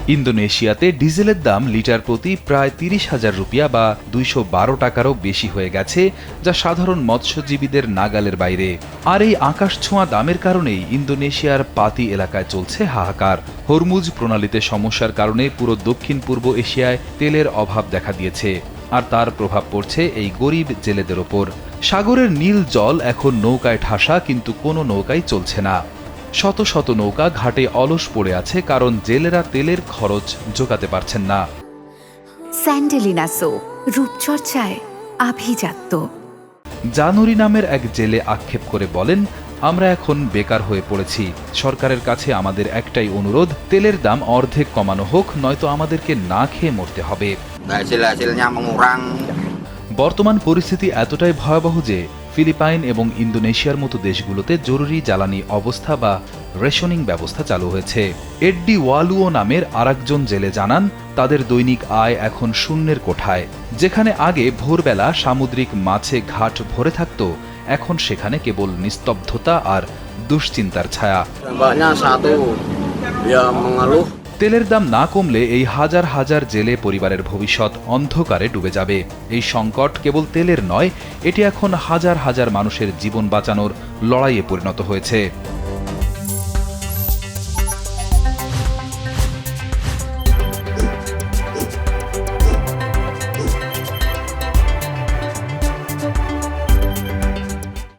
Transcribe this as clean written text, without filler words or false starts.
ইন্দোনেশিয়াতে ডিজেলের দাম লিটার প্রতি প্রায় ৩০,০০০ রুপিয়া বা ২১২ টাকারও বেশি হয়ে গেছে, যা সাধারণ মৎস্যজীবীদের নাগালের বাইরে। আর এই আকাশছোঁয়া দামের কারণেই ইন্দোনেশিয়ার পাতি এলাকায় চলছে হাহাকার। হরমুজ প্রণালীতে সমস্যার কারণে পুরো দক্ষিণ পূর্ব এশিয়ায় তেলের অভাব দেখা দিয়েছে, আর তার প্রভাব পড়ছে এই গরিব জেলেদের ওপর। সাগরের নীল জল এখন নৌকায় ঠাসা, কিন্তু কোনো নৌকাই চলছে না। শত শত নৌকা ঘাটে অলস পড়ে আছে, কারণ জেলেরা তেলের খরচ জোগাতে পারছেন না। স্যান্ডেলিনা সো, রূপচর্চায় আভিজাত্য। জানুরি নামের এক জেলে আক্ষেপ করে বলেন, আমরা এখন বেকার হয়ে পড়েছি। সরকারের কাছে আমাদের একটাই অনুরোধ, তেলের দাম অর্ধেক কমানো হোক, নয়তো আমাদেরকে না খেয়ে মরতে হবে। বর্তমান পরিস্থিতি এতটাই ভয়াবহ যে ফিলিপাইন এবং ইন্দোনেশিয়ার মতো দেশগুলোতে জরুরি জ্বালানি অবস্থা বা রেশনিং ব্যবস্থা চালু হয়েছে। এডডি ওয়ালুও নামের আরেকজন জেলে জানান, তাদের দৈনিক আয় এখন শূন্যের কোঠায়। যেখানে আগে ভোরবেলা সামুদ্রিক মাছে ঘাট ভরে থাকত, এখন সেখানে কেবল নিস্তব্ধতা আর দুশ্চিন্তার ছায়া। তেলের দাম না কমলে এই হাজার হাজার জেলে পরিবারের ভবিষ্যৎ অন্ধকারে ডুবে যাবে। এই সংকট কেবল তেলের নয়, এটি এখন হাজার হাজার মানুষের জীবন বাঁচানোর লড়াইয়ে পরিণত হয়েছে।